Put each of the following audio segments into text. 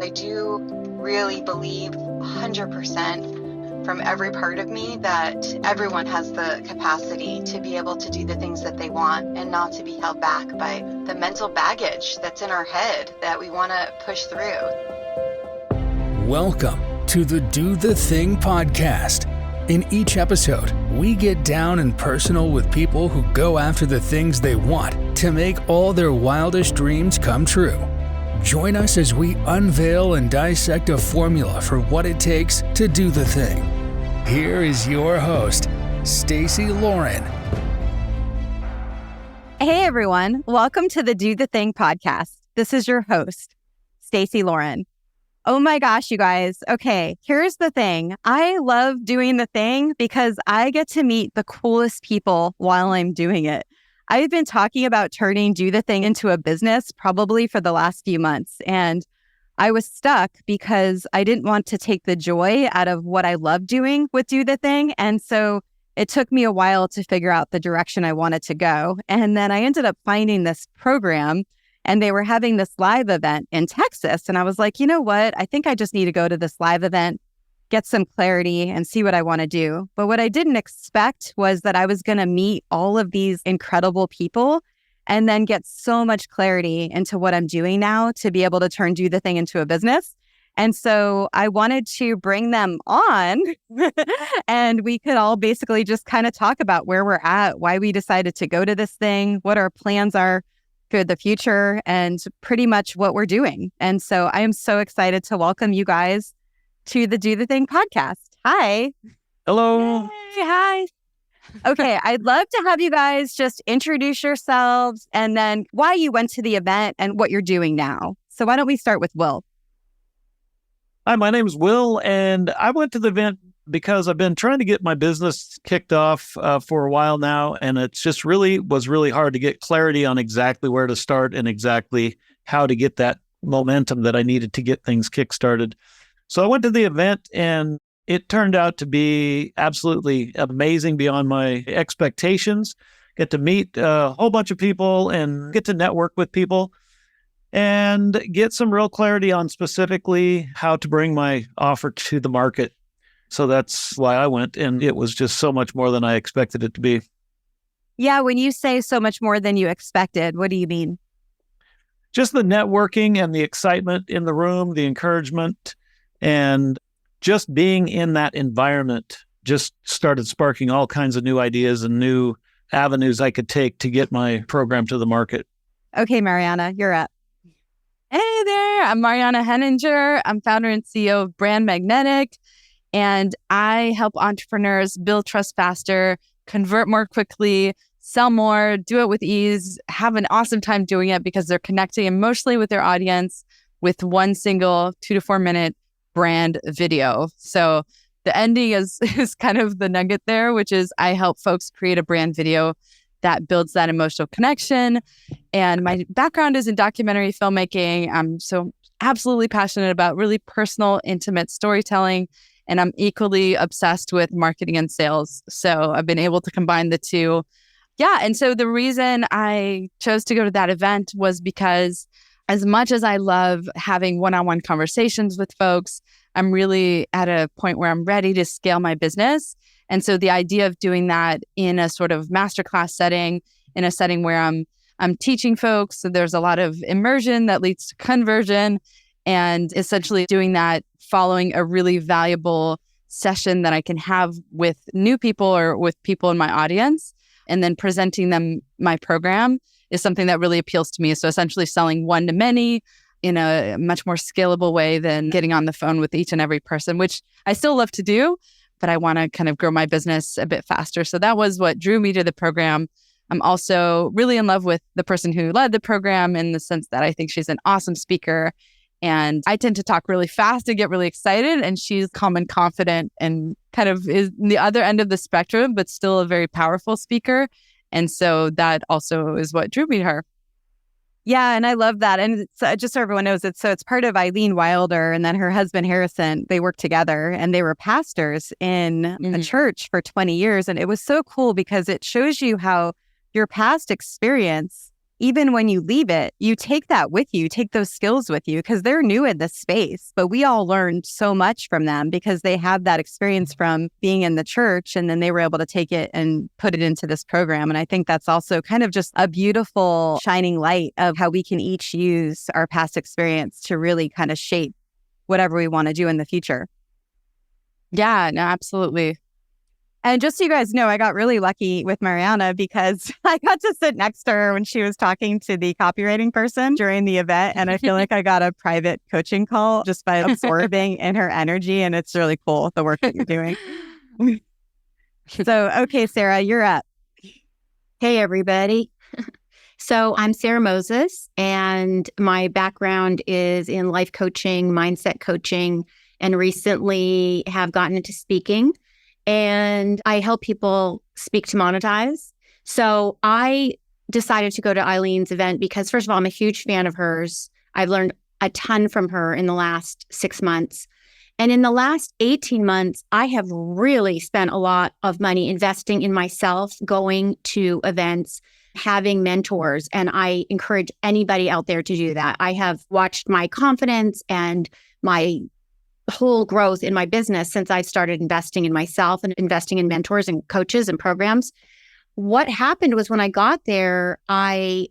I do really believe 100% from every part of me that everyone has the capacity to be able to do the things that they want and not to be held back by the mental baggage that's in our head that we want to push through. Welcome to the Do the Thing podcast. In each episode, we get down and personal with people who go after the things they want to make all their wildest dreams come true. Join us as we unveil and dissect a formula for what it takes to do the thing. Here is your host, Stacy Lauren. Hey everyone, welcome to the Do the Thing podcast. This is your host, Stacy Lauren. Oh my gosh, you guys. Okay, here's the thing. I love doing the thing because I get to meet the coolest people while I'm doing it. I've been talking about turning Do the Thing into a business probably for the last few months, and I was stuck because I didn't want to take the joy out of what I love doing with Do the Thing. And so it took me a while to figure out the direction I wanted to go. And then I ended up finding this program, and they were having this live event in Texas. And I was like, you know what? I think I just need to go to this live event, get some clarity and see what I want to do. But what I didn't expect was that I was going to meet all of these incredible people and then get so much clarity into what I'm doing now to be able to turn Do the Thing into a business. And so I wanted to bring them on and we could all basically just kind of talk about where we're at, why we decided to go to this thing, what our plans are for the future, and pretty much what we're doing. And so I am so excited to welcome you guys to the Do the Thing podcast. Hi. Hello. Yay, hi. Okay, I'd love to have you guys just introduce yourselves and then why you went to the event and what you're doing now. So why don't we start with Will? Hi, my name is Will, and I went to the event because I've been trying to get my business kicked off for a while now, and it's just was really hard to get clarity on exactly where to start and exactly how to get that momentum that I needed to get things kickstarted. So I went to the event, and it turned out to be absolutely amazing beyond my expectations. Get to meet a whole bunch of people and get to network with people and get some real clarity on specifically how to bring my offer to the market. So that's why I went, and it was just so much more than I expected it to be. Yeah, when you say so much more than you expected, what do you mean? Just the networking and the excitement in the room, the encouragement, and just being in that environment just started sparking all kinds of new ideas and new avenues I could take to get my program to the market. Okay, Mariana, you're up. Hey there, I'm Mariana Henninger. I'm founder and CEO of Brand Magnetic, and I help entrepreneurs build trust faster, convert more quickly, sell more, do it with ease, have an awesome time doing it because they're connecting emotionally with their audience with one single 2 to 4 minute brand video. So the ending is kind of the nugget there, which is I help folks create a brand video that builds that emotional connection. And my background is in documentary filmmaking. I'm so absolutely passionate about really personal, intimate storytelling. And I'm equally obsessed with marketing and sales. So I've been able to combine the two. Yeah. And so the reason I chose to go to that event was because as much as I love having one-on-one conversations with folks, I'm really at a point where I'm ready to scale my business. And so the idea of doing that in a sort of masterclass setting, in a setting where I'm teaching folks, so there's a lot of immersion that leads to conversion, and essentially doing that following a really valuable session that I can have with new people or with people in my audience, and then presenting them my program is something that really appeals to me. So essentially selling one to many in a much more scalable way than getting on the phone with each and every person, which I still love to do, but I want to kind of grow my business a bit faster. So that was what drew me to the program. I'm also really in love with the person who led the program in the sense that I think she's an awesome speaker. And I tend to talk really fast and get really excited. And she's calm and confident and kind of is the other end of the spectrum, but still a very powerful speaker. And so that also is what drew me to her. Yeah, and I love that. And it's, just so everyone knows, it's part of Eileen Wilder and then her husband Harrison. They worked together and they were pastors in a church for 20 years. And it was so cool because it shows you how your past experience even when you leave it, you take that with you, take those skills with you because they're new in this space. But we all learned so much from them because they have that experience from being in the church, and then they were able to take it and put it into this program. And I think that's also kind of just a beautiful shining light of how we can each use our past experience to really kind of shape whatever we want to do in the future. Yeah, no, absolutely. And just so you guys know, I got really lucky with Mariana because I got to sit next to her when she was talking to the copywriting person during the event. And I feel like I got a private coaching call just by absorbing in her energy. And it's really cool, the work that you're doing. So, okay, Sara, you're up. Hey, everybody. So I'm Sara Moses, and my background is in life coaching, mindset coaching, and recently have gotten into speaking. And I help people speak to monetize. So I decided to go to Eileen's event because, first of all, I'm a huge fan of hers. I've learned a ton from her in the last 6 months. And in the last 18 months, I have really spent a lot of money investing in myself, going to events, having mentors. And I encourage anybody out there to do that. I have watched my confidence and my whole growth in my business since I started investing in myself and investing in mentors and coaches and programs. What happened was when I got there, I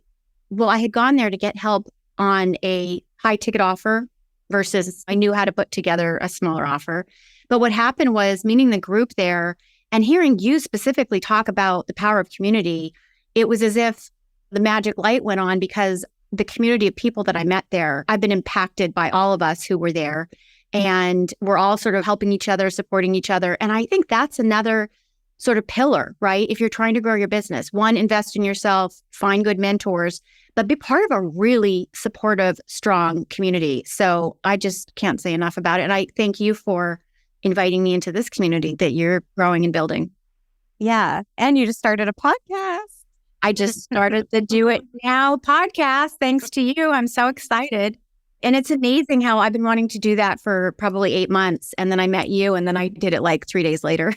had gone there to get help on a high ticket offer versus I knew how to put together a smaller offer. But what happened was meeting the group there and hearing you specifically talk about the power of community, it was as if the magic light went on because the community of people that I met there, I've been impacted by all of us who were there. And we're all sort of helping each other, supporting each other. And I think that's another sort of pillar, right? If you're trying to grow your business, one, invest in yourself, find good mentors, but be part of a really supportive, strong community. So I just can't say enough about it. And I thank you for inviting me into this community that you're growing and building. Yeah. And you just started a podcast. I just started the Do It Now podcast. Thanks to you. I'm so excited. And it's amazing how I've been wanting to do that for probably 8 months. And then I met you and then I did it like 3 days later.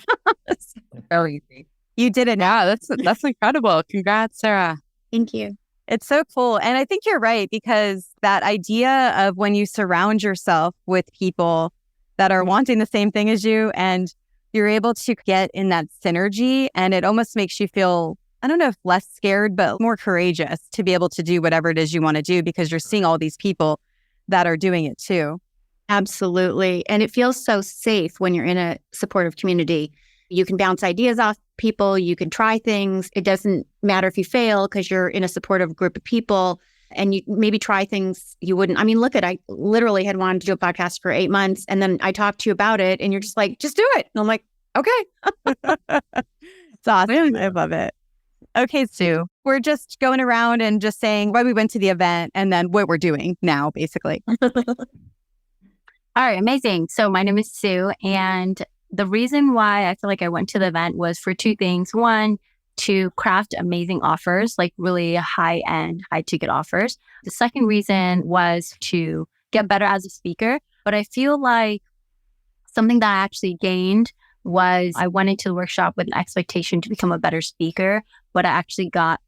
So easy. You did it. Yeah, that's incredible. Congrats, Sara. Thank you. It's so cool. And I think you're right, because that idea of when you surround yourself with people that are wanting the same thing as you and you're able to get in that synergy, and it almost makes you feel, I don't know if less scared, but more courageous to be able to do whatever it is you want to do because you're seeing all these people that are doing it too. Absolutely. And it feels so safe when you're in a supportive community. You can bounce ideas off people. You can try things. It doesn't matter if you fail because you're in a supportive group of people and you maybe try things you wouldn't. I mean, I literally had wanted to do a podcast for 8 months and then I talked to you about it and you're just like, just do it. And I'm like, okay. It's awesome. I love it. Okay, Sue, we're just going around and just saying why we went to the event and then what we're doing now, basically. All right, amazing. So my name is Sue, and the reason why I feel like I went to the event was for two things. One, to craft amazing offers, like really high-end, high-ticket offers. The second reason was to get better as a speaker. But I feel like something that I actually gained was I went into the workshop with an expectation to become a better speaker, but I actually got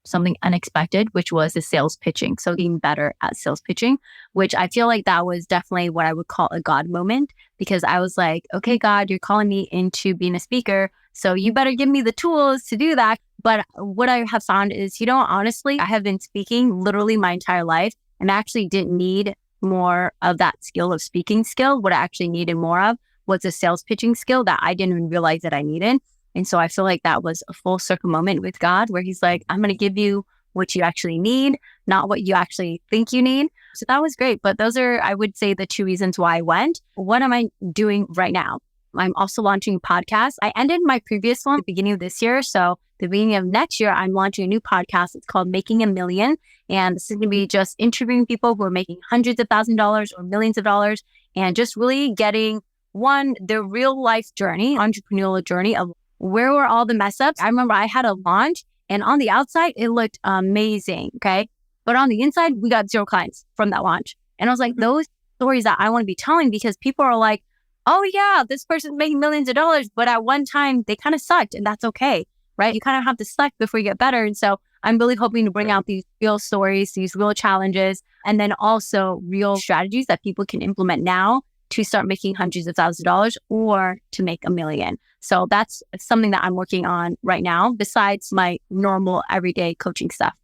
something unexpected, which was the sales pitching. So getting better at sales pitching, which I feel like that was definitely what I would call a God moment, because I was like, okay, God, you're calling me into being a speaker, so you better give me the tools to do that. But what I have found is, honestly, I have been speaking literally my entire life, and I actually didn't need more of that skill of speaking skill. What I actually needed more of was a sales pitching skill that I didn't even realize that I needed. And so I feel like that was a full circle moment with God where he's like, I'm going to give you what you actually need, not what you actually think you need. So that was great. But those are, I would say, the two reasons why I went. What am I doing right now? I'm also launching a podcast. I ended my previous one at the beginning of this year. So the beginning of next year, I'm launching a new podcast. It's called Making a Million. And this is going to be just interviewing people who are making hundreds of thousands of dollars or millions of dollars and just really getting their real life journey, entrepreneurial journey of where were all the mess ups. I remember I had a launch and on the outside, it looked amazing. Okay. But on the inside, we got 0 clients from that launch. And I was like, those stories that I want to be telling, because people are like, oh yeah, this person's making millions of dollars, but at one time they kind of sucked and that's okay. right? You kind of have to select before you get better. And so I'm really hoping to bring out these real stories, these real challenges, and then also real strategies that people can implement now to start making hundreds of thousands of dollars or to make $1 million. So that's something that I'm working on right now, besides my normal everyday coaching stuff.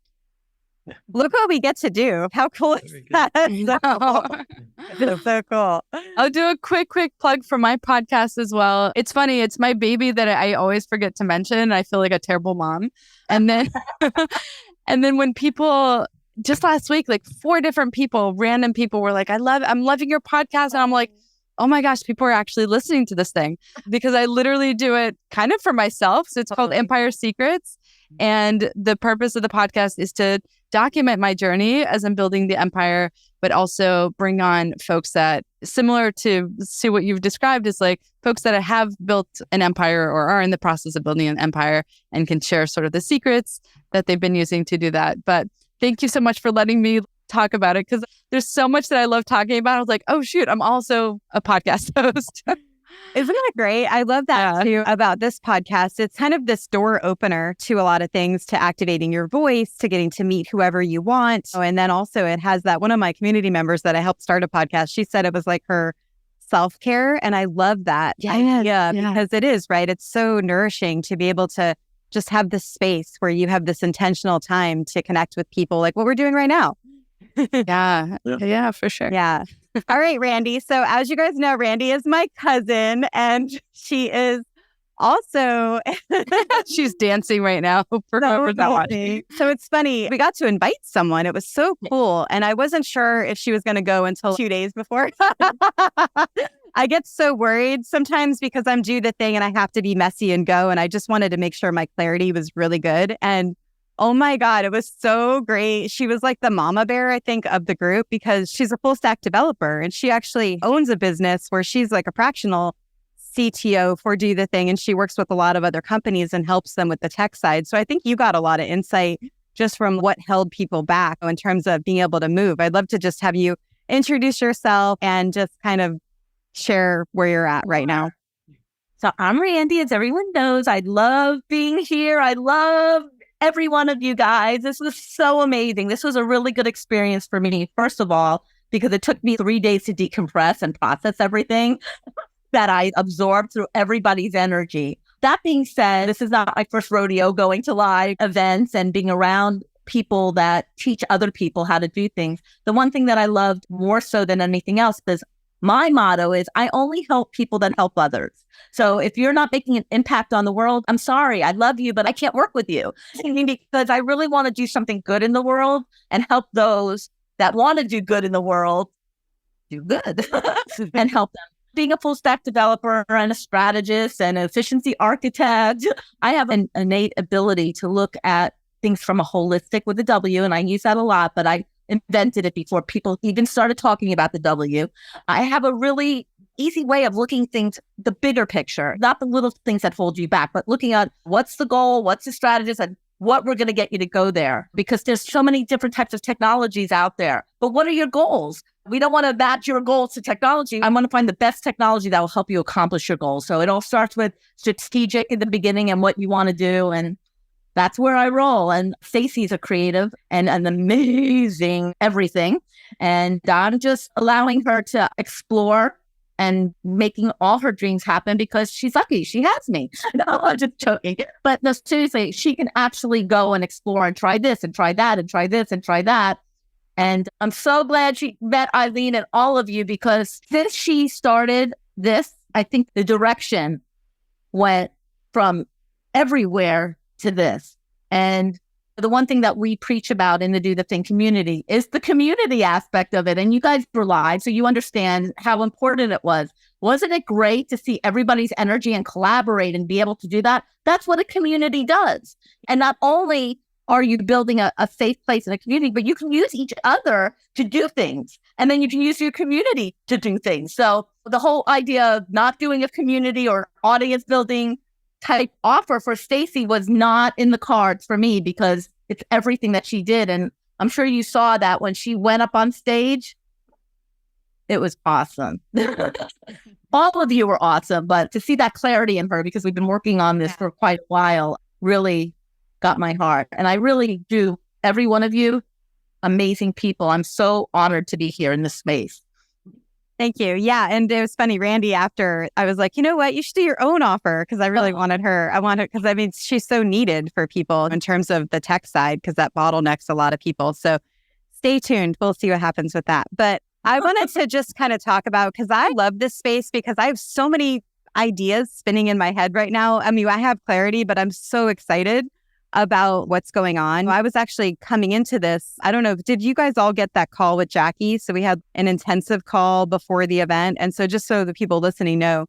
Look what we get to do. How cool is that? That's so cool. I'll do a quick plug for my podcast as well. It's funny. It's my baby that I always forget to mention. I feel like a terrible mom. And then, and then when people, just last week, like 4 different people, random people were like, I'm loving your podcast. And I'm like, oh my gosh, people are actually listening to this thing, because I literally do it kind of for myself. So it's called Empire Secrets. And the purpose of the podcast is to document my journey as I'm building the empire, but also bring on folks that, similar to what you've described, is like folks that have built an empire or are in the process of building an empire and can share sort of the secrets that they've been using to do that. But thank you so much for letting me talk about it, because there's so much that I love talking about. I was like, oh shoot, I'm also a podcast host. Isn't that great? I love that too about this podcast. It's kind of this door opener to a lot of things, to activating your voice, to getting to meet whoever you want. Oh, and then also it has that, one of my community members that I helped start a podcast, she said it was like her self-care. And I love that idea because it is, right? It's so nourishing to be able to just have this space where you have this intentional time to connect with people, like what we're doing right now. Yeah, for sure. Yeah. All right, Randi. So as you guys know, Randi is my cousin, and she is also she's dancing right now for whoever's not watching. So it's funny. We got to invite someone. It was so cool. And I wasn't sure if she was going to go until 2 days before. I get so worried sometimes because I'm due the thing and I have to be messy and go. And I just wanted to make sure my clarity was really good. And oh my God, it was so great. She was like the mama bear, I think, of the group, because she's a full stack developer and she actually owns a business where she's like a fractional CTO for Do the Thing. And she works with a lot of other companies and helps them with the tech side. So I think you got a lot of insight just from what held people back in terms of being able to move. I'd love to just have you introduce yourself and just kind of share where you're at right now. So I'm Randi, as everyone knows. I love being here. I love every one of you guys. This was so amazing. This was a really good experience for me, first of all, because it took me 3 days to decompress and process everything that I absorbed through everybody's energy. That being said, this is not my first rodeo going to live events and being around people that teach other people how to do things. The one thing that I loved more so than anything else is my motto is I only help people that help others. So if you're not making an impact on the world, I'm sorry, I love you, but I can't work with you. Because I really want to do something good in the world and help those that want to do good in the world do good and help them. Being a full stack developer and a strategist and an efficiency architect, I have an innate ability to look at things from a holistic with a W, and I use that a lot, but I invented it before people even started talking about the W. I have a really easy way of looking things, the bigger picture, not the little things that hold you back, but looking at what's the goal, what's the strategist, and what we're going to get you to go there. Because there's so many different types of technologies out there. But what are your goals? We don't want to match your goals to technology. I want to find the best technology that will help you accomplish your goals. So it all starts with strategic in the beginning and what you want to do. And that's where I roll. And Stacey's a creative and an amazing everything. And I'm just allowing her to explore and making all her dreams happen because she's lucky. She has me. No, I'm just joking. But no, seriously, she can actually go and explore and try this and try that and try this and try that. And I'm so glad she met Eileen and all of you, because since she started this, I think the direction went from everywhere to this. And the one thing that we preach about in the Do the Thing community is the community aspect of it. And you guys were live, so you understand how important it was. Wasn't it great to see everybody's energy and collaborate and be able to do that? That's what a community does. And not only are you building a safe place in a community, but you can use each other to do things. And then you can use your community to do things. So the whole idea of not doing a community or audience building type offer for Stacey was not in the cards for me, because it's everything that she did. And I'm sure you saw that when she went up on stage, it was awesome. All of you were awesome, but to see that clarity in her, because we've been working on this for quite a while, really got my heart. And I really do. Every one of you, amazing people. I'm so honored to be here in this space. Thank you. Yeah. And it was funny, Randi, after I was like, you know what, you should do your own offer because I really wanted her. I wanted, because I mean, she's so needed for people in terms of the tech side because that bottlenecks a lot of people. So stay tuned. We'll see what happens with that. But I wanted to just kind of talk about, because I love this space because I have so many ideas spinning in my head right now. I mean, I have clarity, but I'm so excited about what's going on. I was actually coming into this. I don't know, did you guys all get that call with Jackie? So we had an intensive call before the event. And so just so the people listening know,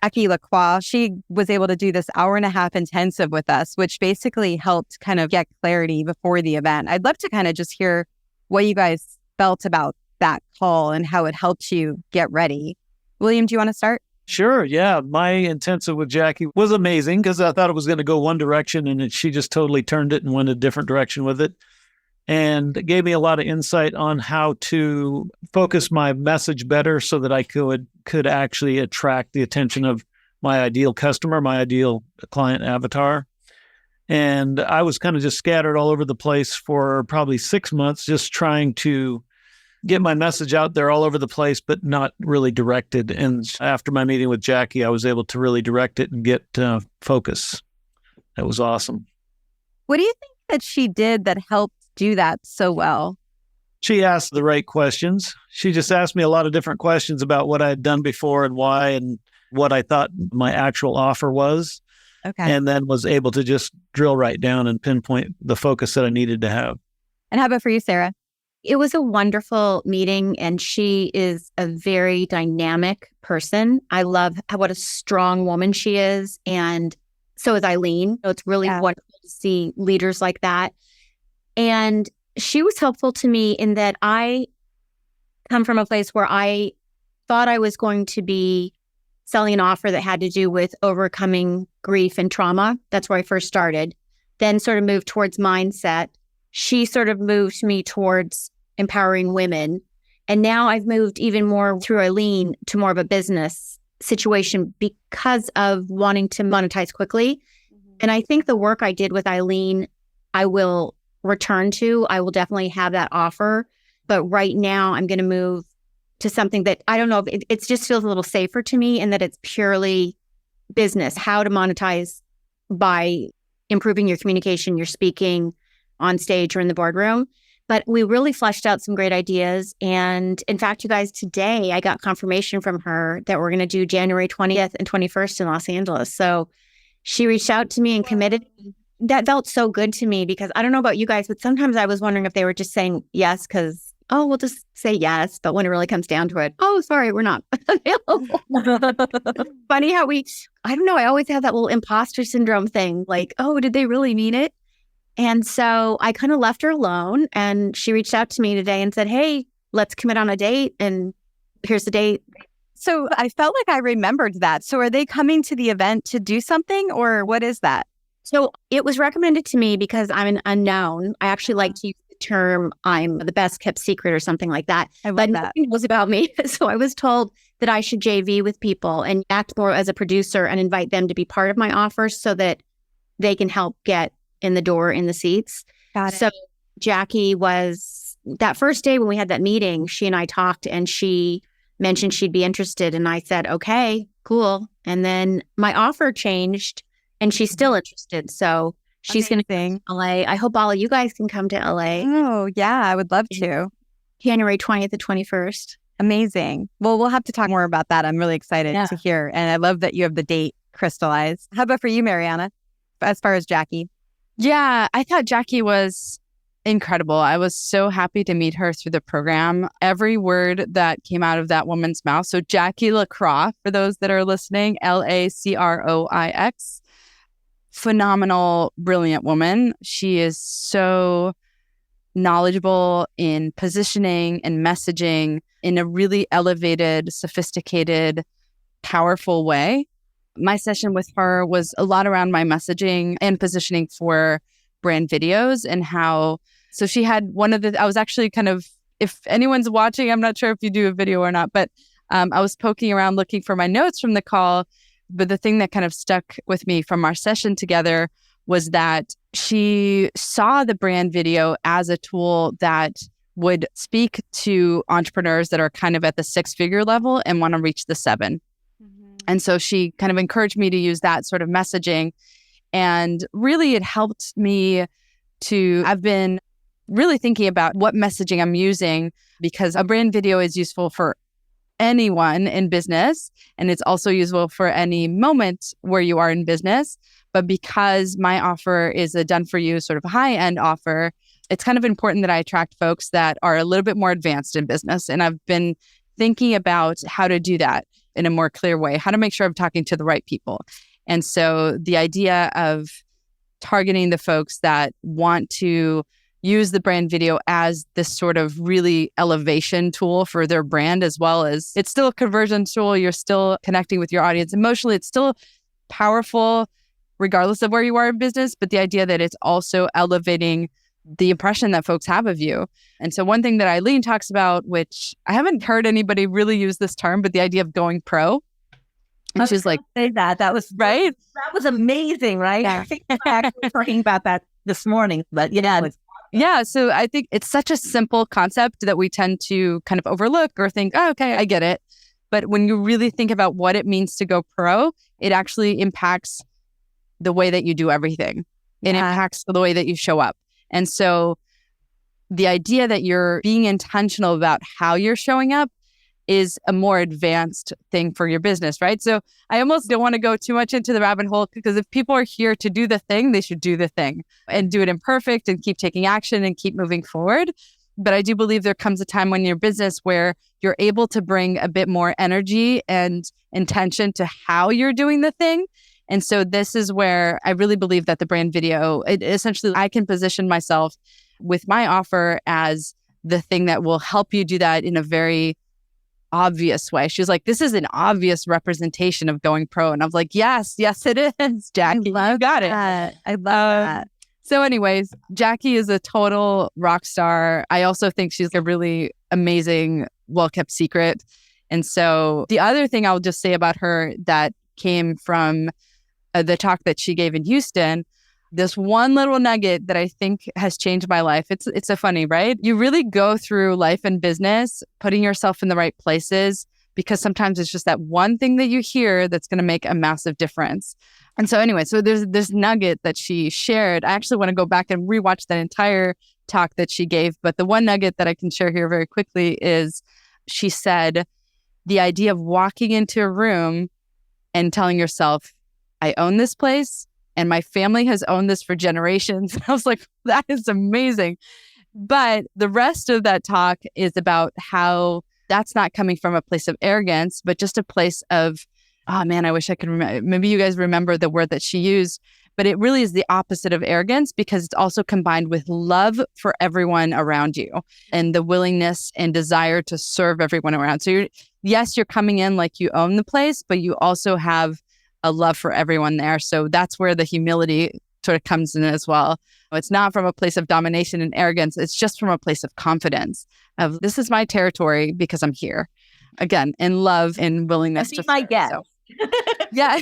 Jackie Lacroix, she was able to do this 1.5-hour intensive with us, which basically helped kind of get clarity before the event. I'd love to kind of just hear what you guys felt about that call and how it helped you get ready. William, do you want to start? Sure. Yeah. My intensive with Jackie was amazing because I thought it was going to go one direction and she just totally turned it and went a different direction with it. And it gave me a lot of insight on how to focus my message better so that I could actually attract the attention of my ideal customer, my ideal client avatar. And I was kind of just scattered all over the place for probably 6 months, just trying to get my message out there all over the place, but not really directed. And after my meeting with Jackie, I was able to really direct it and get focus. That was awesome. What do you think that she did that helped do that so well? She asked the right questions. She just asked me a lot of different questions about what I had done before and why and what I thought my actual offer was. Okay. And then was able to just drill right down and pinpoint the focus that I needed to have. And how about for you, Sara? It was a wonderful meeting, and she is a very dynamic person. I love what a strong woman she is, and so is Eileen. So it's really wonderful to see leaders like that. And she was helpful to me in that I come from a place where I thought I was going to be selling an offer that had to do with overcoming grief and trauma. That's where I first started. Then sort of moved towards mindset. She sort of moved me towards empowering women. And now I've moved even more through Eileen to more of a business situation because of wanting to monetize quickly. Mm-hmm. And I think the work I did with Eileen, I will return to. I will definitely have that offer. But right now I'm going to move to something that I don't know if it just feels a little safer to me, and that it's purely business, how to monetize by improving your communication, your speaking on stage or in the boardroom. But we really fleshed out some great ideas. And in fact, you guys, today I got confirmation from her that we're going to do January 20th and 21st in Los Angeles. So she reached out to me and committed. That felt so good to me because I don't know about you guys, but sometimes I was wondering if they were just saying yes because, oh, we'll just say yes. But when it really comes down to it, oh, sorry, we're not available. Funny how I don't know, I always have that little imposter syndrome thing. Like, oh, did they really mean it? And so I kind of left her alone, and she reached out to me today and said, hey, let's commit on a date. And here's the date. So I felt like I remembered that. So are they coming to the event to do something, or what is that? So it was recommended to me because I'm an unknown. I actually like to use the term I'm the best kept secret or something like that. But nothing was about me. So I was told that I should JV with people and act more as a producer and invite them to be part of my offer so that they can help get in the door in the seats. Got it. So Jackie was, that first day when we had that meeting, she and I talked and she mentioned she'd be interested. And I said, okay, cool. And then my offer changed and she's still interested. So she's going to come to LA. I hope all of you guys can come to LA. Oh, yeah. I would love to. January 20th to 21st. Amazing. Well, we'll have to talk more about that. I'm really excited to hear. And I love that you have the date crystallized. How about for you, Mariana, as far as Jackie? Yeah, I thought Jackie was incredible. I was so happy to meet her through the program. Every word that came out of that woman's mouth. So Jackie Lacroix, for those that are listening, Lacroix, phenomenal, brilliant woman. She is so knowledgeable in positioning and messaging in a really elevated, sophisticated, powerful way. My session with her was a lot around my messaging and positioning for brand videos and how, so she had I was actually kind of, if anyone's watching, I'm not sure if you do a video or not, but I was poking around looking for my notes from the call. But the thing that kind of stuck with me from our session together was that she saw the brand video as a tool that would speak to entrepreneurs that are kind of at the 6-figure level and want to reach the 7. And so she kind of encouraged me to use that sort of messaging. And really, it helped me I've been really thinking about what messaging I'm using, because a brand video is useful for anyone in business. And it's also useful for any moment where you are in business. But because my offer is a done for you sort of high-end offer, it's kind of important that I attract folks that are a little bit more advanced in business. And I've been thinking about how to do that in a more clear way, how to make sure I'm talking to the right people. And so the idea of targeting the folks that want to use the brand video as this sort of really elevation tool for their brand, as well as it's still a conversion tool. You're still connecting with your audience emotionally. It's still powerful regardless of where you are in business, but the idea that it's also elevating the impression that folks have of you. And so one thing that Eileen talks about, which I haven't heard anybody really use this term, but the idea of going pro. And she's like, say that was right. That was amazing, right? Yeah. I think we're actually talking about that this morning, but yeah. So I think it's such a simple concept that we tend to kind of overlook or think, oh, okay, I get it. But when you really think about what it means to go pro, it actually impacts the way that you do everything. It impacts the way that you show up. And so the idea that you're being intentional about how you're showing up is a more advanced thing for your business, right? So I almost don't want to go too much into the rabbit hole, because if people are here to do the thing, they should do the thing and do it imperfect and keep taking action and keep moving forward. But I do believe there comes a time when your business where you're able to bring a bit more energy and intention to how you're doing the thing. And so this is where I really believe that the brand video, essentially, I can position myself with my offer as the thing that will help you do that in a very obvious way. She's like, this is an obvious representation of going pro. And I was like, yes, it is, Jackie. You got it. I love that. So anyways, Jackie is a total rock star. I also think she's a really amazing, well-kept secret. And so the other thing I'll just say about her that came from the talk that she gave in Houston, this one little nugget that I think has changed my life. It's a funny, right? You really go through life and business, putting yourself in the right places, because sometimes it's just that one thing that you hear that's going to make a massive difference. And so anyway, so there's this nugget that she shared. I actually want to go back and rewatch that entire talk that she gave. But the one nugget that I can share here very quickly is she said, the idea of walking into a room and telling yourself, I own this place and my family has owned this for generations. I was like, that is amazing. But the rest of that talk is about how that's not coming from a place of arrogance, but just a place of, oh man, I wish I could remember. Maybe you guys remember the word that she used, but it really is the opposite of arrogance, because it's also combined with love for everyone around you and the willingness and desire to serve everyone around. So you're coming in like you own the place, but you also have a love for everyone there. So that's where the humility sort of comes in as well. It's not from a place of domination and arrogance. It's just from a place of confidence of, this is my territory because I'm here. Again, in love and willingness to my guest. So. Yeah,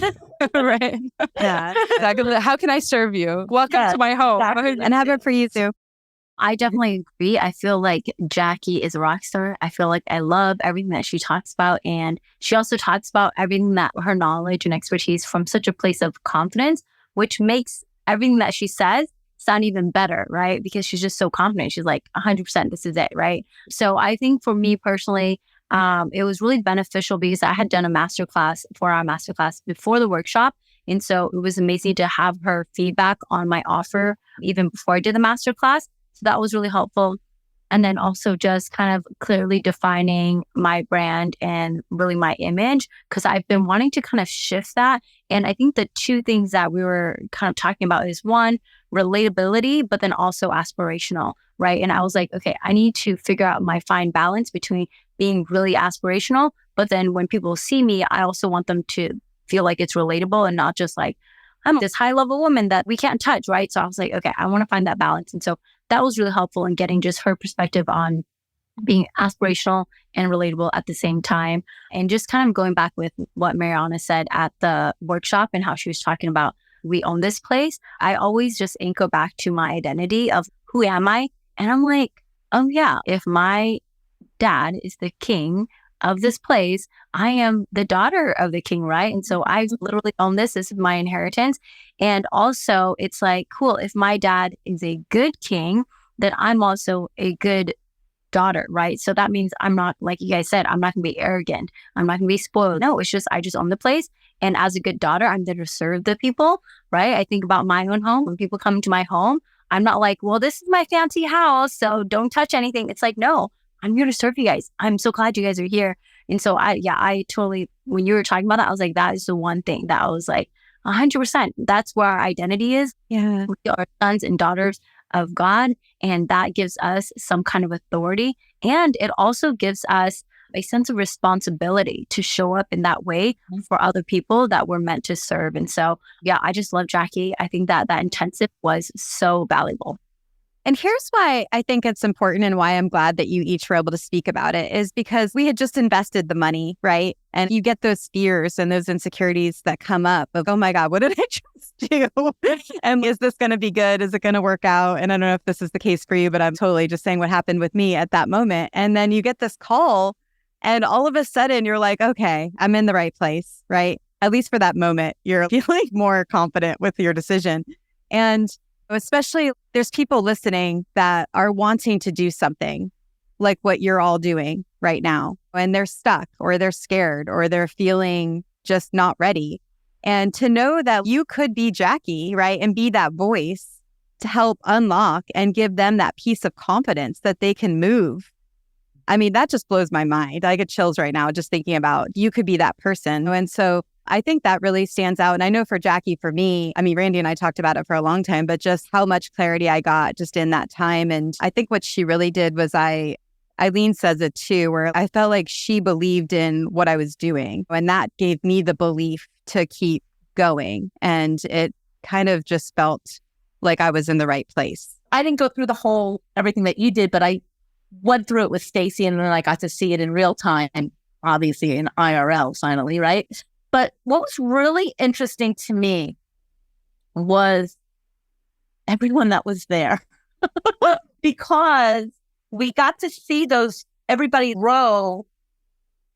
right. Yeah. Exactly. How can I serve you? Welcome to my home. Exactly. And have it for you too. I definitely agree. I feel like Jackie is a rock star. I feel like I love everything that she talks about. And she also talks about everything that her knowledge and expertise from such a place of confidence, which makes everything that she says sound even better, right? Because she's just so confident. She's like, 100%, this is it, right? So I think for me personally, it was really beneficial because I had done a masterclass for our masterclass before the workshop. And so it was amazing to have her feedback on my offer even before I did the masterclass. So that was really helpful. And then also just kind of clearly defining my brand and really my image, because I've been wanting to kind of shift that. And I think the two things that we were kind of talking about is one, relatability, but then also aspirational, right? And I was like, okay, I need to figure out my fine balance between being really aspirational, but then when people see me, I also want them to feel like it's relatable and not just like, I'm this high level woman that we can't touch, right? So I was like, okay, I want to find that balance. And so that was really helpful in getting just her perspective on being aspirational and relatable at the same time. And just kind of going back with what Mariana said at the workshop and how she was talking about we own this place, I always just anchor back to my identity of who am I? And I'm like, oh yeah, if my dad is the king of this place, I am the daughter of the king, right? And so I literally own this. This is my inheritance. And also it's like, cool, if my dad is a good king, then I'm also a good daughter, right? So that means I'm not, like you guys said, I'm not going to be arrogant. I'm not going to be spoiled. No, it's just, I just own the place. And as a good daughter, I'm there to serve the people, right? I think about my own home. When people come to my home, I'm not like, well, this is my fancy house, so don't touch anything. It's like, no, I'm here to serve you guys. I'm so glad you guys are here. And so I totally, when you were talking about that, I was like, that is the one thing that I was like, 100%. That's where our identity is. Yeah. We are sons and daughters of God. And that gives us some kind of authority. And it also gives us a sense of responsibility to show up in that way for other people that we're meant to serve. And so, yeah, I just love Jackie. I think that intensive was so valuable. And here's why I think it's important and why I'm glad that you each were able to speak about it is because we had just invested the money, right? And you get those fears and those insecurities that come up of, oh my God, what did I just do? And is this going to be good? Is it going to work out? And I don't know if this is the case for you, but I'm totally just saying what happened with me at that moment. And then you get this call and all of a sudden you're like, okay, I'm in the right place, right? At least for that moment, you're feeling more confident with your decision. And especially there's people listening that are wanting to do something like what you're all doing right now. And they're stuck or they're scared or they're feeling just not ready. And to know that you could be Jackie, right? And be that voice to help unlock and give them that piece of confidence that they can move. I mean, that just blows my mind. I get chills right now just thinking about you could be that person. And so I think that really stands out. And I know for Jackie, for me, I mean, Randi and I talked about it for a long time, but just how much clarity I got just in that time. And I think what she really did was Eileen says it too, where I felt like she believed in what I was doing. And that gave me the belief to keep going. And it kind of just felt like I was in the right place. I didn't go through the whole everything that you did, but I went through it with Stacy and then I got to see it in real time and obviously in IRL finally, right? But what was really interesting to me was everyone that was there because we got to see everybody row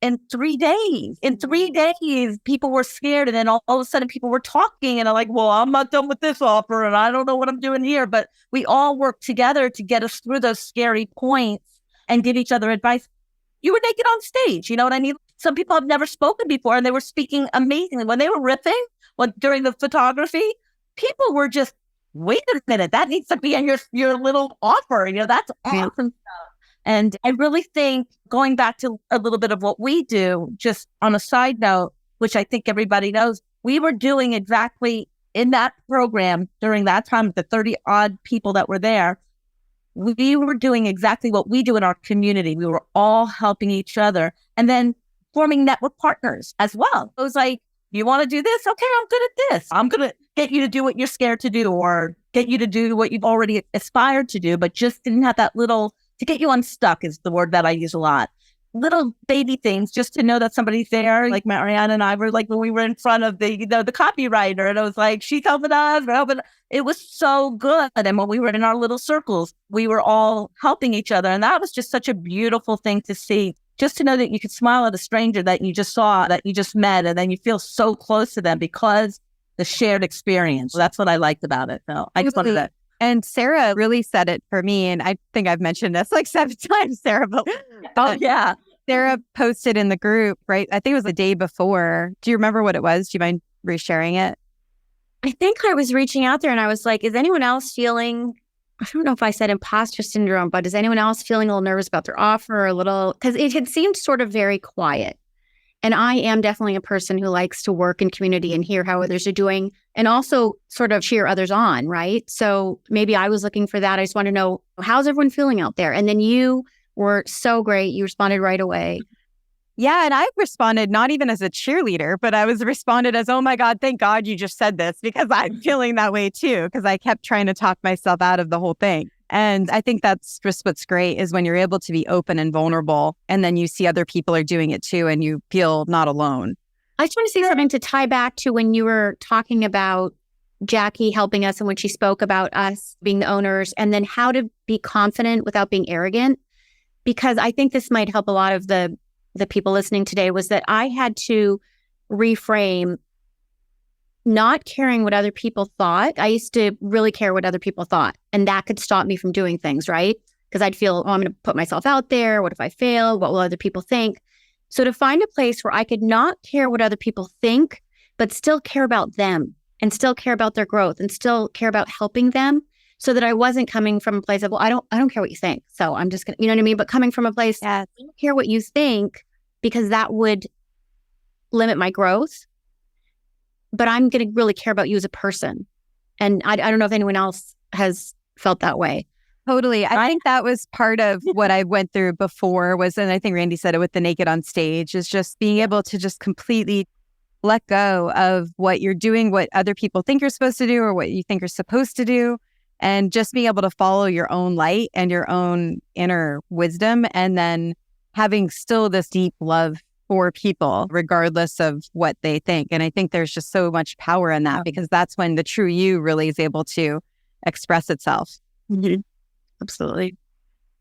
in 3 days. In 3 days, people were scared. And then all of a sudden people were talking and I'm like, well, I'm not done with this offer and I don't know what I'm doing here. But we all worked together to get us through those scary points and give each other advice. You were naked on stage. You know what I mean? Some people have never spoken before and they were speaking amazingly. When they were riffing during the photography, people were just, wait a minute, that needs to be in your little offer. You know, that's awesome stuff. And I really think going back to a little bit of what we do, just on a side note, which I think everybody knows, we were doing exactly in that program during that time, the 30 odd people that were there, we were doing exactly what we do in our community. We were all helping each other and then forming network partners as well. It was like, you want to do this? Okay, I'm good at this. I'm going to get you to do what you're scared to do or get you to do what you've already aspired to do, but just didn't have that little, to get you unstuck is the word that I use a lot. Little baby things just to know that somebody's there. Like Mariana and I were like when we were in front of the copywriter and it was like, she's helping us, we're helping. It was so good. And when we were in our little circles, we were all helping each other. And that was just such a beautiful thing to see. Just to know that you could smile at a stranger that you just saw, that you just met, and then you feel so close to them because the shared experience. That's what I liked about it. So I just wanted that. And Sara really said it for me. And I think I've mentioned this like 7 times, Sara. But oh, yeah. Sara posted in the group, right? I think it was the day before. Do you remember what it was? Do you mind resharing it? I think I was reaching out there and I was like, is anyone else feeling, I don't know if I said imposter syndrome, but is anyone else feeling a little nervous about their offer or a little, because it had seemed sort of very quiet. And I am definitely a person who likes to work in community and hear how others are doing and also sort of cheer others on, right? So maybe I was looking for that. I just want to know, how's everyone feeling out there? And then you were so great. You responded right away. Yeah. And I responded not even as a cheerleader, but I was responded as, oh my God, thank God you just said this because I'm feeling that way too. Because I kept trying to talk myself out of the whole thing. And I think that's just what's great is when you're able to be open and vulnerable and then you see other people are doing it too and you feel not alone. I just want to say something to tie back to when you were talking about Jackie helping us and when she spoke about us being the owners and then how to be confident without being arrogant. Because I think this might help a lot of the people listening today was that I had to reframe not caring what other people thought. I used to really care what other people thought, and that could stop me from doing things, right? Because I'd feel, I'm going to put myself out there. What if I fail? What will other people think? So to find a place where I could not care what other people think, but still care about them and still care about their growth and still care about helping them, so that I wasn't coming from a place of, well, I don't care what you think, so I'm just going to, you know what I mean? But coming from a place, I don't care what you think because that would limit my growth. But I'm going to really care about you as a person. And I don't know if anyone else has felt that way. Totally. I think that was part of what I went through before was, and I think Randi said it with the naked on stage, is just being able to just completely let go of what you're doing, what other people think you're supposed to do or what you think you're supposed to do, and just being able to follow your own light and your own inner wisdom, and then having still this deep love for people, regardless of what they think. And I think there's just so much power in that because that's when the true you really is able to express itself. Mm-hmm. Absolutely.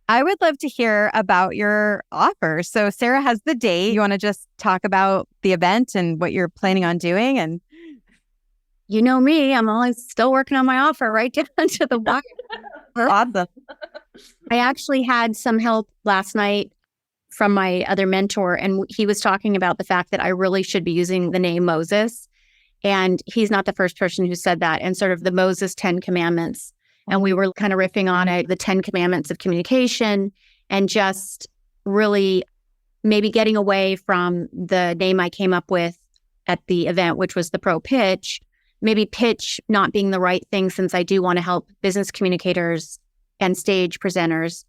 I would love to hear about your offer. So Sara has the date. You want to just talk about the event and what you're planning on doing? And you know me, I'm always still working on my offer right down to the wire. Awesome. I actually had some help last night from my other mentor, and he was talking about the fact that I really should be using the name Moses. And he's not the first person who said that, and sort of the Moses 10 Commandments. And we were kind of riffing on it, the 10 Commandments of communication, and just really maybe getting away from the name I came up with at the event, which was the pro pitch. Maybe pitch not being the right thing, since I do want to help business communicators and stage presenters.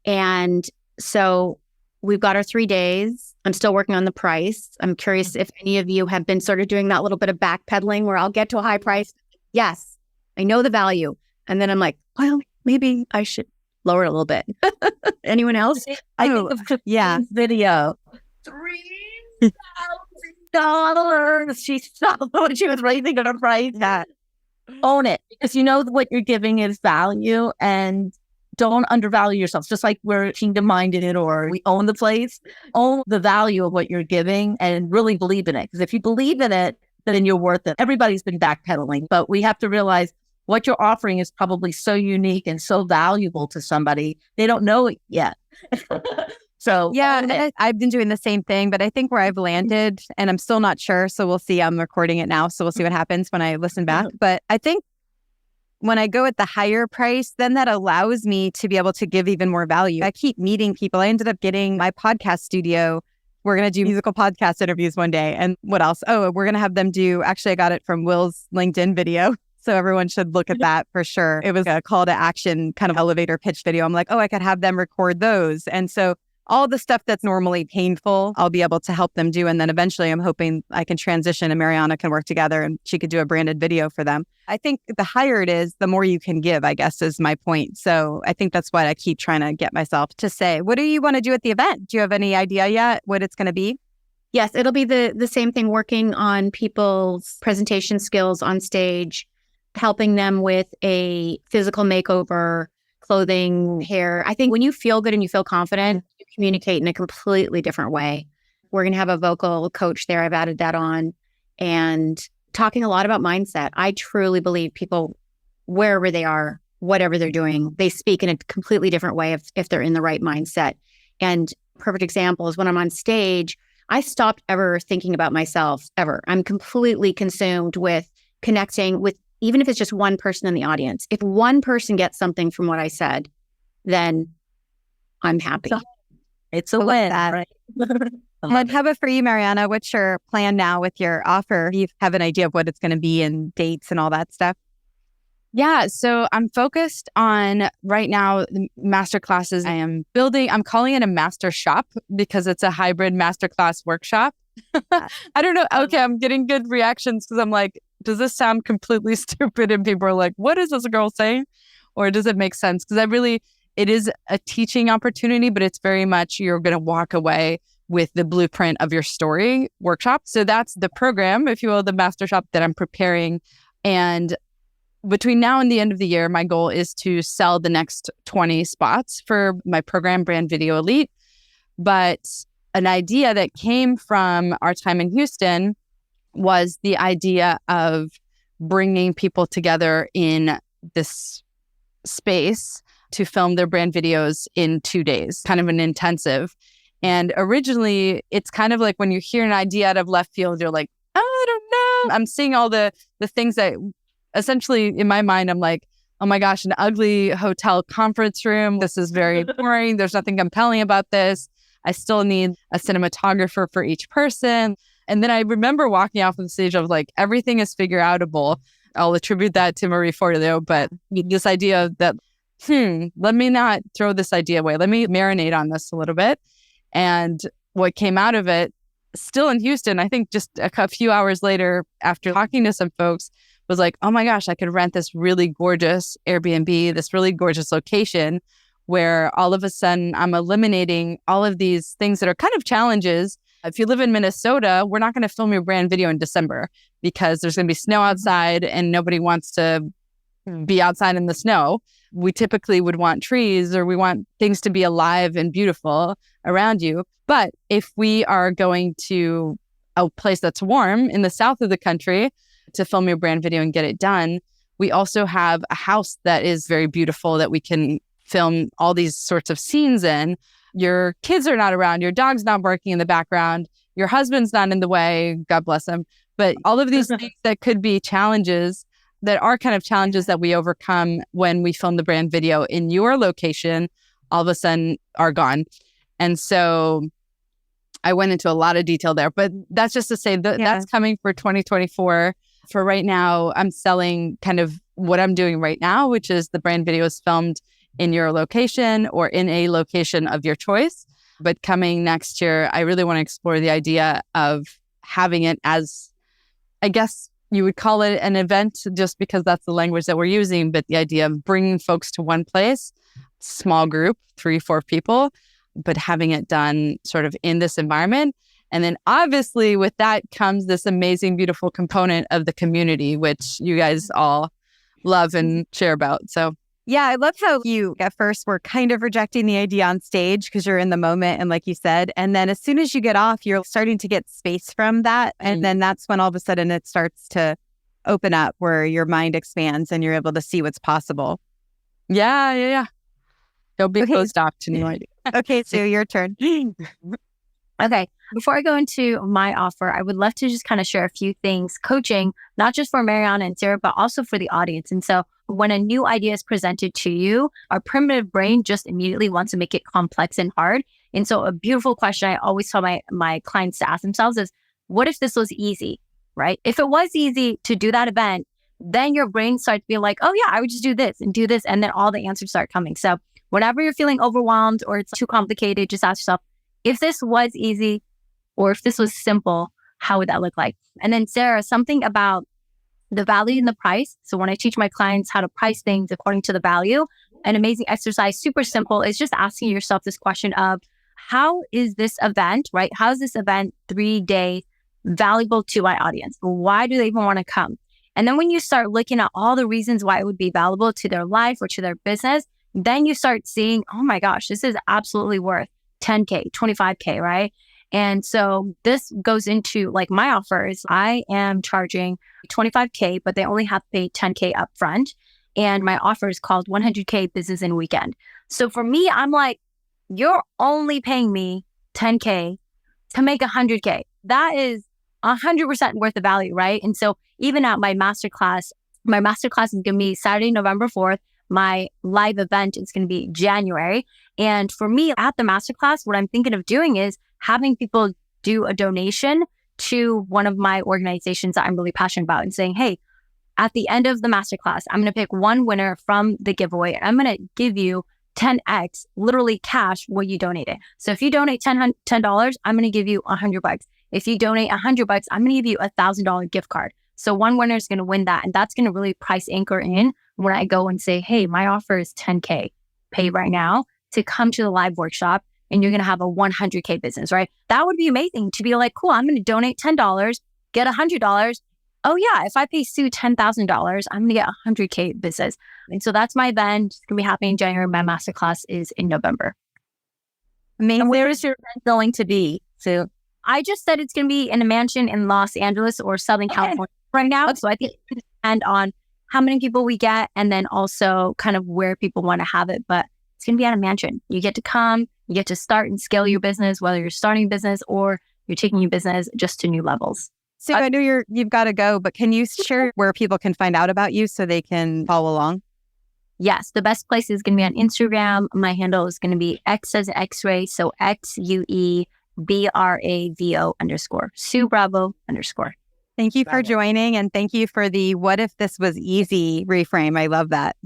And so we've got our 3 days. I'm still working on the price. I'm curious if any of you have been sort of doing that little bit of backpedaling where I'll get to a high price. Yes, I know the value. And then I'm like, well, maybe I should lower it a little bit. Anyone else? I think of Christine's video. $3,000. She saw when she was raising her price. Yeah. Own it, because you know what you're giving is value, and don't undervalue yourself. Just like we're kingdom minded or we own the place, own the value of what you're giving and really believe in it. Because if you believe in it, then you're worth it. Everybody's been backpedaling, but we have to realize what you're offering is probably so unique and so valuable to somebody. They don't know it yet. So yeah, I've been doing the same thing, but I think where I've landed, and I'm still not sure, so we'll see. I'm recording it now, so we'll see what happens when I listen back. But I think when I go at the higher price, then that allows me to be able to give even more value. I keep meeting people. I ended up getting my podcast studio. We're going to do musical podcast interviews one day. And what else? Oh, we're going to have them do, actually, I got it from Will's LinkedIn video. So everyone should look at that for sure. It was a call to action kind of elevator pitch video. I'm like, oh, I could have them record those. And so all the stuff that's normally painful, I'll be able to help them do. And then eventually I'm hoping I can transition and Mariana can work together and she could do a branded video for them. I think the higher it is, the more you can give, I guess, is my point. So I think that's what I keep trying to get myself to say. What do you want to do at the event? Do you have any idea yet what it's going to be? Yes, it'll be the same thing, working on people's presentation skills on stage, helping them with a physical makeover, clothing, hair. I think when you feel good and you feel confident, you communicate in a completely different way. We're going to have a vocal coach there. I've added that on, and talking a lot about mindset. I truly believe people, wherever they are, whatever they're doing, they speak in a completely different way if they're in the right mindset. And perfect example is when I'm on stage, I stopped ever thinking about myself, ever. I'm completely consumed with connecting with, even if it's just one person in the audience. If one person gets something from what I said, then I'm happy. It's a win, right? And how about for you, Mariana? What's your plan now with your offer? You have an idea of what it's going to be and dates and all that stuff? Yeah, so I'm focused on right now the master classes I am building. I'm calling it a master shop because it's a hybrid masterclass workshop. I don't know. Okay, I'm getting good reactions because I'm like, does this sound completely stupid? And people are like, what is this girl saying? Or does it make sense? Because it is a teaching opportunity, but it's very much you're going to walk away with the blueprint of your story workshop. So that's the program, if you will, the master shop that I'm preparing. And between now and the end of the year, my goal is to sell the next 20 spots for my program, Brand Video Elite. But an idea that came from our time in Houston was the idea of bringing people together in this space to film their brand videos in 2 days, kind of an intensive. And originally, it's kind of like when you hear an idea out of left field, you're like, I don't know. I'm seeing all the things that essentially in my mind, I'm like, oh my gosh, an ugly hotel conference room. This is very boring. There's nothing compelling about this. I still need a cinematographer for each person. And then I remember walking off of the stage of like, everything is figure outable. I'll attribute that to Marie Forleo, but this idea that, let me not throw this idea away. Let me marinate on this a little bit. And what came out of it, still in Houston, I think just a few hours later, after talking to some folks, was like, oh my gosh, I could rent this really gorgeous Airbnb, this really gorgeous location where all of a sudden I'm eliminating all of these things that are kind of challenges. If you live in Minnesota, we're not going to film your brand video in December because there's going to be snow outside and nobody wants to be outside in the snow. We typically would want trees or we want things to be alive and beautiful around you. But if we are going to a place that's warm in the south of the country to film your brand video and get it done, we also have a house that is very beautiful that we can film all these sorts of scenes in. Your kids are not around, your dog's not barking in the background, your husband's not in the way, God bless him. But all of these things that could be challenges that are kind of challenges that we overcome when we film the brand video in your location, all of a sudden are gone. And so I went into a lot of detail there, but that's just to say that that's coming for 2024. For right now, I'm selling kind of what I'm doing right now, which is the brand videos filmed in your location or in a location of your choice. But coming next year, I really want to explore the idea of having it as, I guess you would call it an event just because that's the language that we're using, but the idea of bringing folks to one place, small group, 3-4 people, but having it done sort of in this environment. And then obviously with that comes this amazing, beautiful component of the community, which you guys all love and share about. So yeah, I love how you at first were kind of rejecting the idea on stage because you're in the moment. And like you said, and then as soon as you get off, you're starting to get space from that. And then that's when all of a sudden it starts to open up where your mind expands and you're able to see what's possible. Yeah. Don't be closed off to new ideas. Okay, so your turn. Okay. Before I go into my offer, I would love to just kind of share a few things, coaching, not just for Mariana and Sara, but also for the audience. And so when a new idea is presented to you, our primitive brain just immediately wants to make it complex and hard. And so a beautiful question I always tell my clients to ask themselves is, what if this was easy, right? If it was easy to do that event, then your brain starts to be like, oh yeah, I would just do this. And then all the answers start coming. So whenever you're feeling overwhelmed or it's too complicated, just ask yourself, if this was easy or if this was simple, how would that look like? And then Sara, something about the value and the price. So when I teach my clients how to price things according to the value, an amazing exercise, super simple, is just asking yourself this question of, how is this event, right? How is this event 3 days valuable to my audience? Why do they even want to come? And then when you start looking at all the reasons why it would be valuable to their life or to their business, then you start seeing, oh my gosh, this is absolutely worth $10K, $25K, right? And so this goes into like my offers. I am charging $25K, but they only have to pay $10K upfront. And my offer is called 100K Business and Weekend. So for me, I'm like, you're only paying me $10K to make $100K. That is 100% worth the value, right? And so even at my masterclass is going to be Saturday, November 4th. My live event is going to be January. And for me at the masterclass, what I'm thinking of doing is having people do a donation to one of my organizations that I'm really passionate about and saying, hey, at the end of the masterclass, I'm going to pick one winner from the giveaway. I'm going to give you 10x, literally cash, what you donated. So if you donate $10, I'm going to give you $100. If you donate $100, I'm going to give you $1,000 gift card. So one winner is going to win that. And that's going to really price anchor in when I go and say, hey, my offer is 10K, pay right now to come to the live workshop and you're going to have a 100K business, right? That would be amazing to be like, cool, I'm going to donate $10, get $100, oh yeah, if I pay Sue $10,000, I'm going to get 100K business. And so that's my event. It's going to be happening in January. My masterclass is in November. Amazing. And where is your event going to be, Sue? I just said it's going to be in a mansion in Los Angeles or Southern California right now. Okay. So I think it depends on how many people we get and then also kind of where people want to have it. But it's going to be at a mansion. You get to come, you get to start and scale your business, whether you're starting a business or you're taking your business just to new levels. So I know you've got to go, but can you share where people can find out about you so they can follow along? Yes, the best place is going to be on Instagram. My handle is going to be X as X-ray. So XUEBRAVO_. Sue Bravo _ Thank you for joining. And thank you for the what if this was easy reframe. I love that.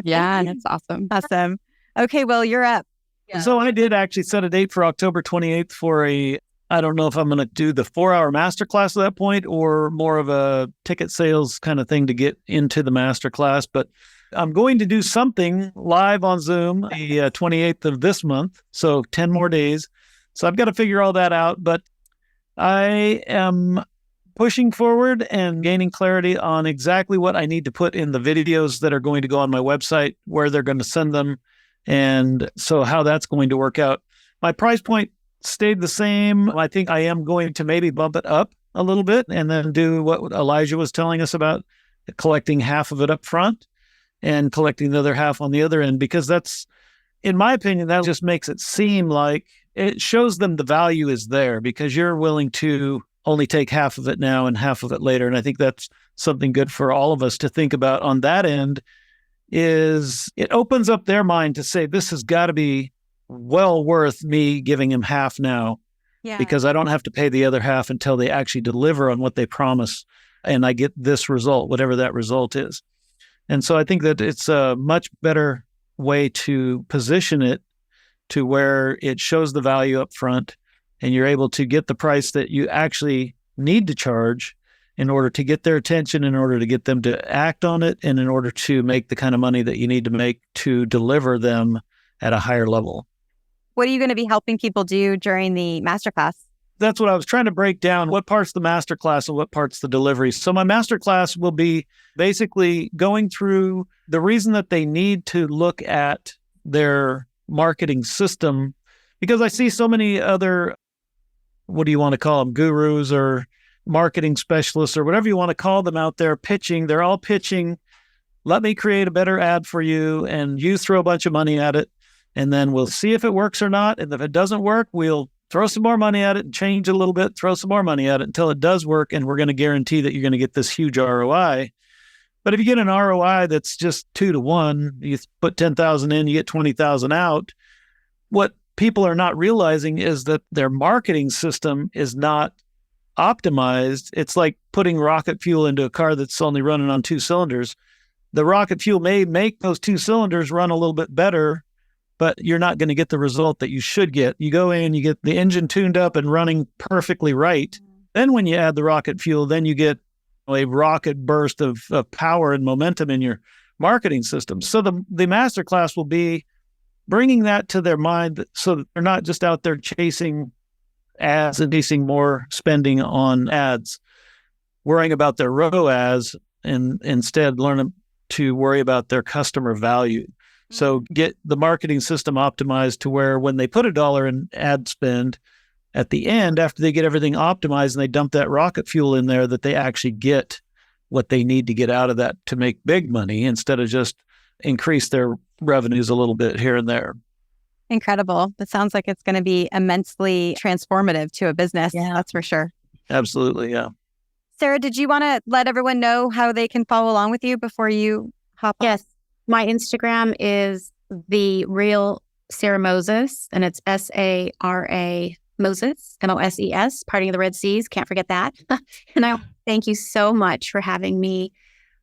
Yeah, that's awesome. Awesome. Okay, well, you're up. Yeah. So I did actually set a date for October 28th for I don't know if I'm going to do the 4-hour masterclass at that point or more of a ticket sales kind of thing to get into the masterclass. But I'm going to do something live on Zoom the 28th of this month. So 10 more days. So I've got to figure all that out. But I am pushing forward and gaining clarity on exactly what I need to put in the videos that are going to go on my website, where they're going to send them. And so how that's going to work out. My price point stayed the same. I think I am going to maybe bump it up a little bit and then do what Elijah was telling us about, collecting half of it up front and collecting the other half on the other end, because that's, in my opinion, that just makes it seem like it shows them the value is there because you're willing to only take half of it now and half of it later. And I think that's something good for all of us to think about on that end. Is it opens up their mind to say, this has got to be well worth me giving him half now, because I don't have to pay the other half until they actually deliver on what they promise. And I get this result, whatever that result is. And so I think that it's a much better way to position it to where it shows the value up front and you're able to get the price that you actually need to charge in order to get their attention, in order to get them to act on it, and in order to make the kind of money that you need to make to deliver them at a higher level. What are you going to be helping people do during the masterclass? That's what I was trying to break down. What part's the masterclass and what part's the delivery? So my masterclass will be basically going through the reason that they need to look at their marketing system, because I see so many other, what do you want to call them, gurus or marketing specialists or whatever you want to call them out there pitching. They're all pitching, let me create a better ad for you and you throw a bunch of money at it and then we'll see if it works or not. And if it doesn't work, we'll throw some more money at it and change it a little bit, throw some more money at it until it does work. And we're going to guarantee that you're going to get this huge ROI. But if you get an ROI that's just 2 to 1, you put 10,000 in, you get 20,000 out. What people are not realizing is that their marketing system is not optimized. It's like putting rocket fuel into a car that's only running on 2 cylinders. The rocket fuel may make those 2 cylinders run a little bit better, but you're not going to get the result that you should get. You go in, you get the engine tuned up and running perfectly right. Then when you add the rocket fuel, then you get a rocket burst of power and momentum in your marketing system. So the masterclass will be bringing that to their mind so that they're not just out there chasing ads and chasing more spending on ads, worrying about their ROAS, and instead learn to worry about their customer value. So get the marketing system optimized to where when they put $1 in ad spend, at the end, after they get everything optimized and they dump that rocket fuel in there, that they actually get what they need to get out of that to make big money instead of just increase their revenues a little bit here and there. Incredible. That sounds like it's going to be immensely transformative to a business. Yeah, that's for sure. Absolutely. Yeah. Sara, did you want to let everyone know how they can follow along with you before you hop on? Yes. My Instagram is the real Sara Moses, and it's SARA Moses, MOSES, parting of the Red Seas. Can't forget that. And I thank you so much for having me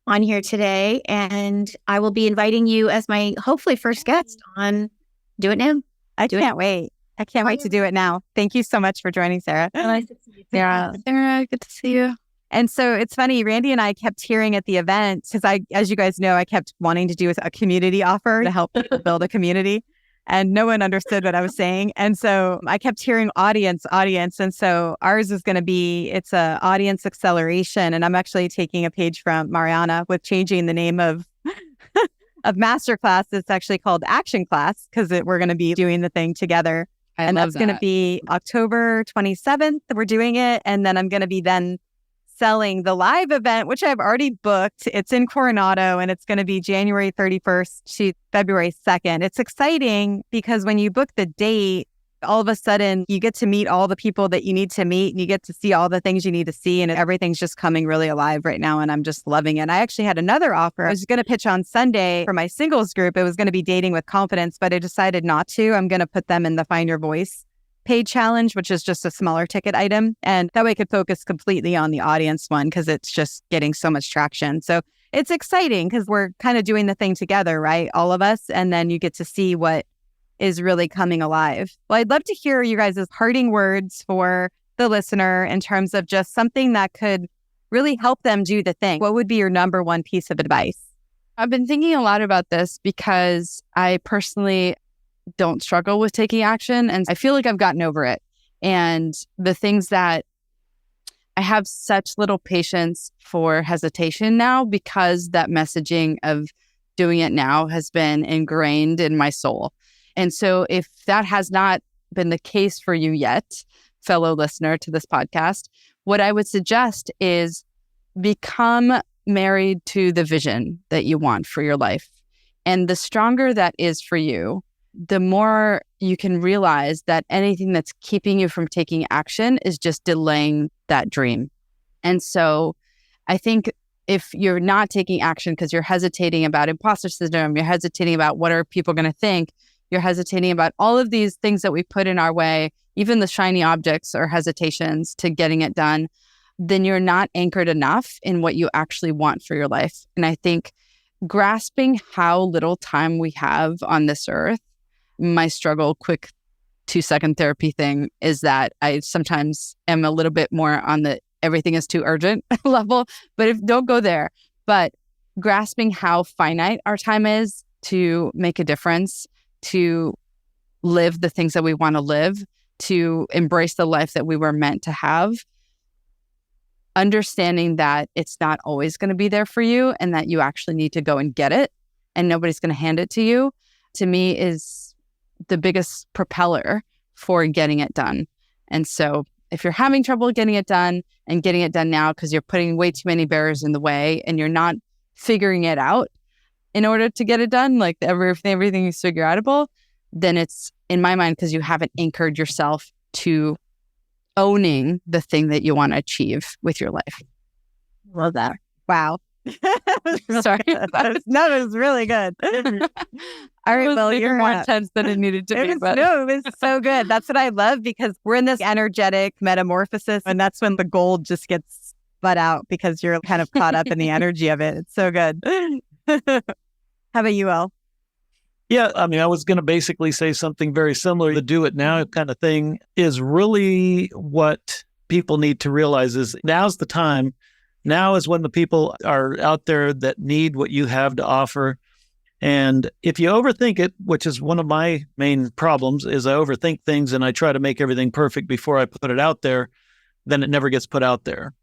on here today. And I will be inviting you as my hopefully first guest on Do It Now. I can't wait. I can't wait to do it now. Thank you so much for joining, Sara. Nice to see you, Sara. Sara, good to see you. And so it's funny, Randi and I kept hearing at the event, because as you guys know, I kept wanting to do a community offer to help people build a community. and no one understood what I was saying. And so I kept hearing audience. And so ours is going to be, it's a audience acceleration. And I'm actually taking a page from Mariana with changing the name of masterclass. It's actually called Action Class because we're going to be doing the thing together. And that's going to be October 27th. We're doing it. And then I'm going to be then selling the live event, which I've already booked. It's in Coronado and it's going to be January 31st to February 2nd. It's exciting because when you book the date, all of a sudden you get to meet all the people that you need to meet and you get to see all the things you need to see. And everything's just coming really alive right now. And I'm just loving it. I actually had another offer. I was going to pitch on Sunday for my singles group. It was going to be dating with confidence, but I decided not to. I'm going to put them in the Find Your Voice paid challenge, which is just a smaller ticket item. And that way I could focus completely on the audience one because it's just getting so much traction. So it's exciting because we're kind of doing the thing together, right? All of us. And then you get to see what is really coming alive. Well, I'd love to hear you guys' parting words for the listener in terms of just something that could really help them do the thing. What would be your number one piece of advice? I've been thinking a lot about this because I personally don't struggle with taking action. And I feel like I've gotten over it. And the things that I have such little patience for hesitation now because that messaging of doing it now has been ingrained in my soul. And so if that has not been the case for you yet, fellow listener to this podcast, what I would suggest is become married to the vision that you want for your life. And the stronger that is for you, the more you can realize that anything that's keeping you from taking action is just delaying that dream. And so I think if you're not taking action because you're hesitating about imposter syndrome, you're hesitating about what are people going to think, you're hesitating about all of these things that we put in our way, even the shiny objects or hesitations to getting it done, then you're not anchored enough in what you actually want for your life. And I think grasping how little time we have on this earth, my struggle, quick 2-second therapy thing is that I sometimes am a little bit more on the everything is too urgent level, but don't go there. But grasping how finite our time is to make a difference, to live the things that we want to live, to embrace the life that we were meant to have, understanding that it's not always going to be there for you and that you actually need to go and get it and nobody's going to hand it to you, to me is the biggest propeller for getting it done. And so if you're having trouble getting it done and getting it done now because you're putting way too many barriers in the way and you're not figuring it out in order to get it done, like everything is figure outable, then it's, in my mind, because you haven't anchored yourself to owning the thing that you want to achieve with your life. Love that. Wow. Sorry. That was really good. All right, well, you're more intense than it needed to be. But no, it was so good. That's what I love because we're in this energetic metamorphosis, and that's when the gold just gets sput out because you're kind of caught up in the energy of it. It's so good. How about you, El? Yeah, I mean, I was going to basically say something very similar. The do it now kind of thing is really what people need to realize is now's the time. Now is when the people are out there that need what you have to offer. And if you overthink it, which is one of my main problems, is I overthink things and I try to make everything perfect before I put it out there, then it never gets put out there.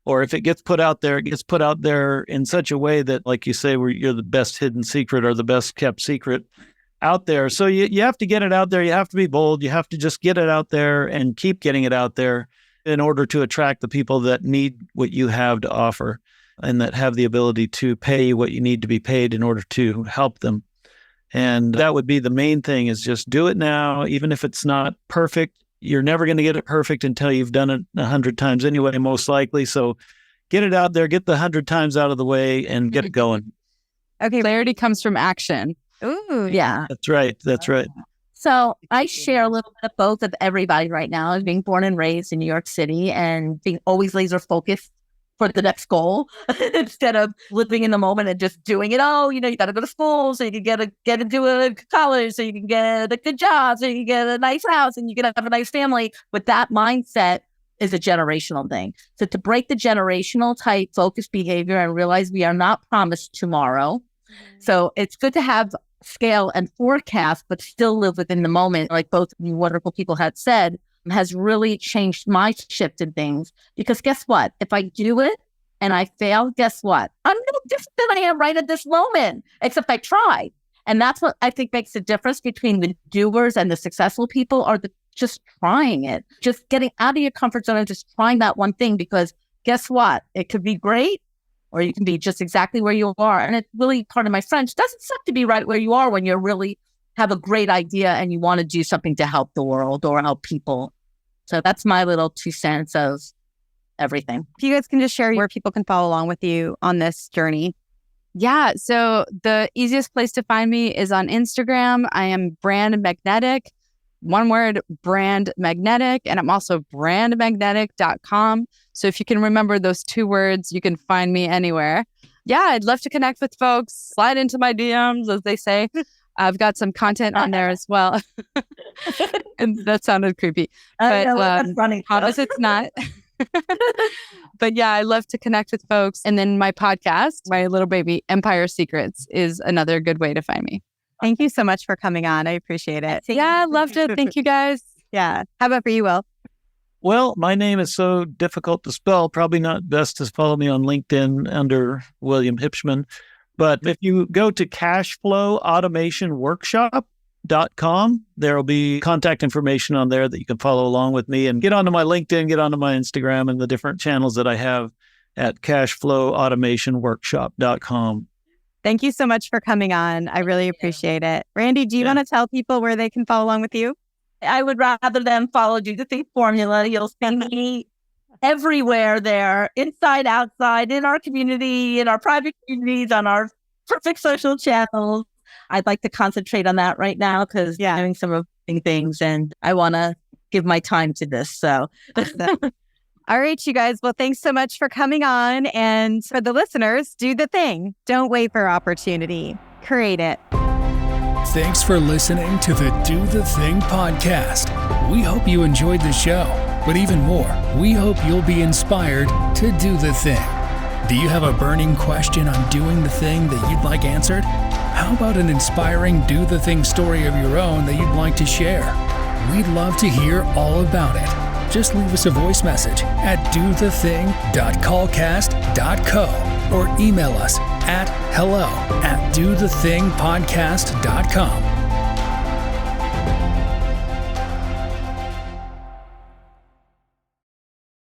Or if it gets put out there, it gets put out there in such a way that, like you say, where you're the best hidden secret or the best kept secret out there. So you have to get it out there. You have to be bold. You have to just get it out there and keep getting it out there in order to attract the people that need what you have to offer and that have the ability to pay you what you need to be paid in order to help them. And that would be the main thing, is just do it now. Even if it's not perfect, you're never going to get it perfect until you've done it 100 times anyway, most likely. So get it out there, get the 100 times out of the way and get it going. Okay. Clarity comes from action. Ooh, Yeah. That's right. That's right. So I share a little bit of both of everybody right now, as being born and raised in New York City and being always laser focused for the next goal instead of living in the moment and just doing it. Oh, you got to go to school so you can get into a college, so you can get a good job, so you can get a nice house and you can have a nice family. But that mindset is a generational thing. So to break the generational type focused behavior and realize we are not promised tomorrow. So it's good to have scale and forecast, but still live within the moment, like both you wonderful people had said, has really changed my shift in things. Because guess what? If I do it and I fail, guess what? I'm no different than I am right at this moment, except I tried. And that's what I think makes the difference between the doers and the successful people, are just trying it, just getting out of your comfort zone and just trying that one thing. Because guess what? It could be great, or you can be just exactly where you are. And it's really, part of my French, doesn't suck to be right where you are when you really have a great idea and you want to do something to help the world or help people. So that's my little 2 cents of everything. If you guys can just share where people can follow along with you on this journey. Yeah. So the easiest place to find me is on Instagram. I am Brand Magnetic. One word, Brand Magnetic. And I'm also brandmagnetic.com. So if you can remember those 2 words, you can find me anywhere. Yeah, I'd love to connect with folks. Slide into my DMs, as they say. I've got some content on there as well. And that sounded creepy. But that's funny. Promise it's not. But yeah, I love to connect with folks. And then my podcast, my little baby, Empire Secrets, is another good way to find me. Thank you so much for coming on. I appreciate it. Yeah, I loved it. Thank you guys. Yeah. How about for you, Will? Well, my name is so difficult to spell. Probably not best to follow me on LinkedIn under William Hipschman. But if you go to cashflowautomationworkshop.com, there will be contact information on there that you can follow along with me, and get onto my LinkedIn, get onto my Instagram, and the different channels that I have at cashflowautomationworkshop.com. Thank you so much for coming on. I really appreciate it. Randy, do you want to tell people where they can follow along with you? I would rather them follow Do the Thing Formula. You'll see me everywhere there, inside, outside, in our community, in our private communities, on our perfect social channels. I'd like to concentrate on that right now because I'm doing some amazing things and I want to give my time to this. So, all right, you guys. Well, thanks so much for coming on. And for the listeners, do the thing. Don't wait for opportunity. Create it. Thanks for listening to the Do the Thing podcast. We hope you enjoyed the show, but even more, we hope you'll be inspired to do the thing. Do you have a burning question on doing the thing that you'd like answered? How about an inspiring do the thing story of your own that you'd like to share? We'd love to hear all about it. Just leave us a voice message at dothething.callcast.co or email us at hello@dothethingpodcast.com.